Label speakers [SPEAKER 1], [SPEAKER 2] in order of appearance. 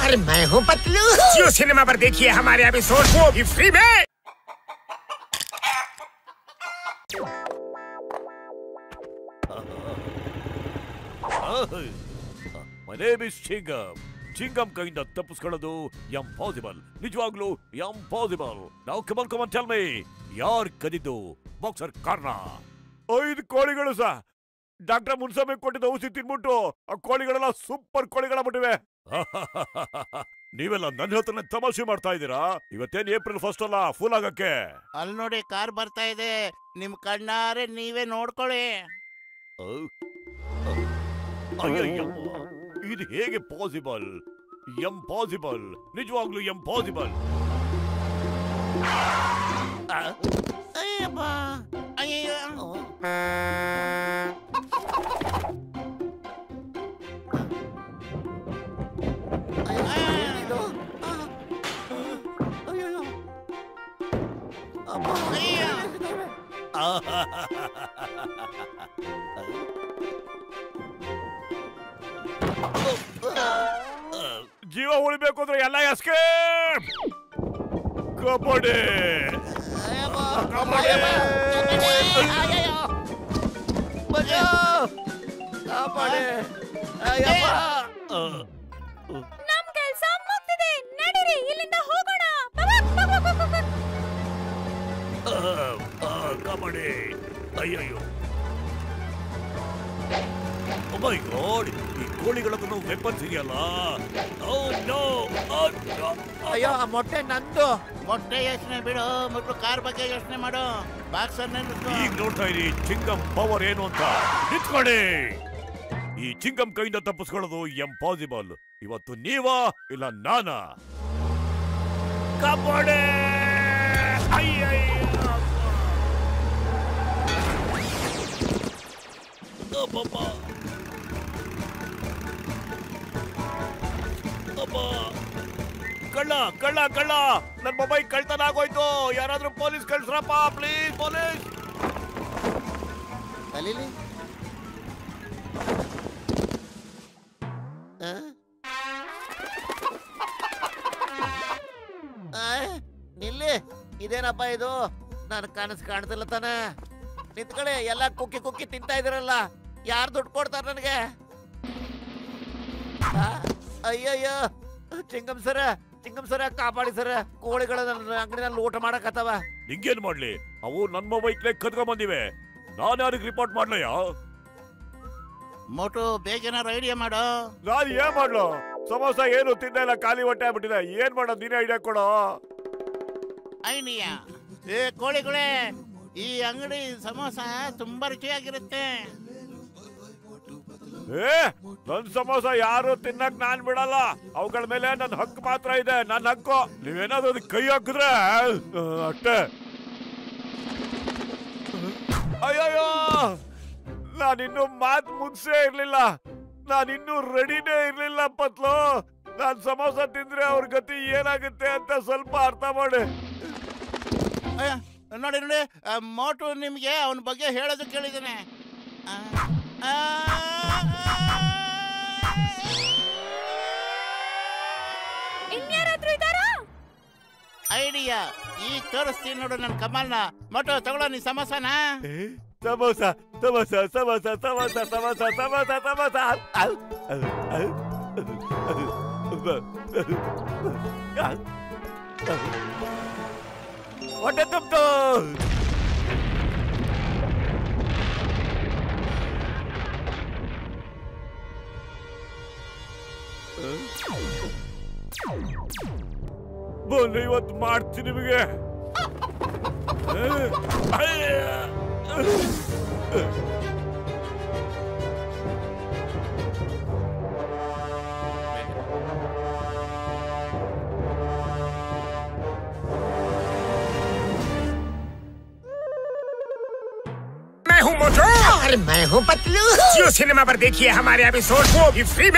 [SPEAKER 1] और मैं हूँ पतलू।
[SPEAKER 2] जियो सिनेमा पर देखिए हमारे एपिसोड वो भी फ्री में।
[SPEAKER 3] My name is Chingam. Chingam ಕೈಯಿಂದ ತಪ್ಪಿಸ್ಕೊಳ್ಳೋದು ಇಂಪಾಸಿಬಲ್. ನಿಜವಾಗ್ಲೂ impossible. Now come on, tell me. ಯಾರ್ ಕದಿದ್ದು ಬಾಕ್ಸರ್ ಕಾರ್ನ? 5 ಕೋಳಿಗಳು ಸಾ. ಡಾಕ್ಟರ್ ಮುನ್ಸಮೆ ಕೊಟ್ಟಿದ್ದ ಔಷಧಿ ತಿನ್ಬಿಟ್ಟು ಆ ಕೋಳಿಗಳೆಲ್ಲ ಸೂಪರ್ ಕೋಳಿಗಳಾಗ್ಬಿಟ್ಟಿವೆ. ನೀವೆಲ್ಲ ನನ್ನ ಹತ್ರನೇ ತಮಾಷೆ ಮಾಡ್ತಾ ಇದ್ದೀರಾ? ಇವತ್ತೇನು ಏಪ್ರಿಲ್ 1 ಅಲ್ಲ ಫುಲ್ ಆಗಕ್ಕೆ.
[SPEAKER 4] ಅಲ್ಲಿ ನೋಡಿ ಕಾರ್ ಬರ್ತಾ ಇದೆ, ನಿಮ್ ಕಣ್ಣಾರೆ ನೀವೇ ನೋಡ್ಕೊಳ್ಳಿ.
[SPEAKER 3] ಇದು ಹೇಗೆ ಪಾಸಿಬಲ್? ಇಂಪಾಸಿಬಲ್, ನಿಜವಾಗ್ಲೂ ಇಂಪಾಸಿಬಲ್.
[SPEAKER 4] ಅಯ್ಯಪ್ಪ, ಅಯ್ಯಯ್ಯೋ.
[SPEAKER 3] ಜೀವ ಉಳಿಬೇಕು ಅಂದ್ರೆ ಎಲ್ಲ ಎಸ್ಕೇಪ್. ಕಬಡ್ಡಿ
[SPEAKER 5] ನಮ್ ಕೆಲ್ಸ ಮುಗ್ದಿದೆ, ನಡೀರಿ ಇಲ್ಲಿಂದ ಹೋಗೋಣ.
[SPEAKER 3] ಕಬಡ್ಡಿ. ಅಯ್ಯಯ್ಯೋ, ಓ ಮೈ ಗಾಡ್, ಈ ಕೋಳಿಗಳದ್ದು ವೆಪನ್ಸ್ ಇದೆಯಲ್ಲ.
[SPEAKER 1] ಅಯ್ಯೋ, ಆ ಮೊಟ್ಟೆ ನಂದು.
[SPEAKER 4] ಮೊಟ್ಟೆ ಯೋಚನೆ ಬಿಡು, ಮೊದಲು ಕಾರ್ ಬಗ್ಗೆ ಯೋಚನೆ ಮಾಡು. ಬಾಕ್ಸರ್
[SPEAKER 3] ಈಗ ನೋಡ್ತಾ ಇರಿ ಚಿಂಗಂ ಪವರ್ ಏನು ಅಂತ. ನಿಂತ್ಕೊಳ್ಳಿ. ಈ ಚಿಂಗಂ ಕೈಯಿಂದ ತಪ್ಪಿಸ್ಕೊಳ್ಳೋದು ಇಂಪಾಸಿಬಲ್. ಇವತ್ತು ನೀವಾ ಇಲ್ಲ ನಾನಾ? ಕಬಡ್ಡಿ. ಕಳ್ಳ ಕಳ್ಳ ಕಳ್ಳ, ನನ್ನ ಮೊಬೈಲ್ ಕಳ್ತನ ಆಗೋಯ್ತು. ಯಾರಾದ್ರೂ ಪೊಲೀಸ್ ಕಳ್ಸ್ರಪ್ಪ ಪ್ಲೀಸ್, ಪೊಲೀಸ್.
[SPEAKER 1] ಅಲ್ಲಿಲಿ ನಿಲ್ಲಿ. ಇದೇನಪ್ಪ ಇದು? ನನ್ ಕನಸು ಕಾಣ್ತಿಲ್ಲ ತಾನೆ. ನಿಂತ್ಕಡೆ, ಎಲ್ಲ ಕುಕ್ಕಿ ಕುಕ್ಕಿ ತಿಂತಾ ಇದ್ರಲ್ಲ. ಯಾರು ದುಡ್ಡು ಕೊಡ್ತಾರ ನನಗೆ? ಅಯ್ಯಯ್ಯೋ, ಚಿಂಗಂ ಸರ ಕಾಪಾಡಿ ಸರ. ಕೋಳಿಗಳ ನನ್ನ ಅಂಗಡಿನಲ್ಲಿ ಊಟ ಮಾಡಕತ್ತವ.
[SPEAKER 3] ನಿಂಗೇನ್ ಮಾಡ್ಲಿ? ಅವು ನನ್ ಮೊಬೈಲ್ ಕದ್ಕೊಂಡ್ ಬಂದಿವೆ. ನಾನು ಯಾರಿಗೆ ರಿಪೋರ್ಟ್ ಮಾಡ್ಲಯ್ಯ?
[SPEAKER 4] ಮೋಟು ಬೇಗೇನಾರು ಐಡಿಯಾ ಮಾಡು.
[SPEAKER 3] ನಾನು ಏನ್ ಮಾಡ್ಲು? ಸಮೋಸ ಏನು ತಿಂದ ಇಲ್ಲ, ಖಾಲಿ ಹೊಟ್ಟೆ ಆಗ್ಬಿಟ್ಟಿದೆ. ಏನ್ ಮಾಡೋದು, ನೀನೇ ಐಡಿಯಾ ಕೊಡೋ.
[SPEAKER 4] ಐಡಿಯಾ? ಏ ಕೋಳಿಗಳೇ, ಈ ಅಂಗಡಿ ಸಮೋಸ ತುಂಬಾ ರುಚಿಯಾಗಿರುತ್ತೆ.
[SPEAKER 3] ನನ್ ಸಮೋಸ ಯಾರು ತಿನ್ನಕ್ ನಾನ್ ಬಿಡಲ್ಲ. ಅವುಗಳ ಮೇಲೆ ನನ್ ಹಕ್ಕು ಮಾತ್ರ ಇದೆ, ನನ್ ಹಕ್ಕು. ನೀವೇನಾದ್ರು ಅದಕ್ಕೆ ಕೈ ಹಾಕಿದ್ರೆ ಅಷ್ಟೇ. ಅಯ್ಯಯ್ಯೋ, ನಾನಿನ್ನು ಮಾತು ಮುಗಿಸೇ ಇರ್ಲಿಲ್ಲ. ನಾನಿನ್ನೂ ರೆಡಿನೇ ಇರ್ಲಿಲ್ಲ ಪತ್ಲು. ನಾನ್ ಸಮೋಸ ತಿಂದ್ರೆ ಅವ್ರ ಗತಿ ಏನಾಗುತ್ತೆ ಅಂತ ಸ್ವಲ್ಪ ಅರ್ಥ ಮಾಡಿ.
[SPEAKER 4] ನೋಡಿ ನೋಡಿ, ಮೋಟು ನಿಮ್ಗೆ ಅವನ ಬಗ್ಗೆ ಹೇಳೋದು ಕೇಳಿದ್ದೇನೆ.
[SPEAKER 5] ಇನ್ಯಾರಾದ್ರೂ ಇದಾರಾ?
[SPEAKER 4] ಐಡಿಯಾ ಈಗ ತೋರಿಸ್ತೀನಿ ನೋಡು ನನ್ನ ಕಮಲ್ನ. ಮೋಟು ತಗೊಳ್ಳೋ ನೀ ಸಮೋಸನ.
[SPEAKER 3] ಸಮೋಸ ಸಮೋಸ ಸಮೋಸ ಸಮೋಸ ಸಮೋಸ ಸಮೋಸ ಸಮೋಸ. ಹೊಟ್ಟೆ ತುಂಬ್ತು. ಬನ್ನಿ, ಇವತ್ತು ಮಾಡ್ತೀನಿ ನಿಮಗೆ.
[SPEAKER 2] मैं हूँ मोटू
[SPEAKER 1] और मैं हूँ पतलू।
[SPEAKER 2] जियो सिनेमा पर देखिए हमारे एपिसोड वो भी फ्री में।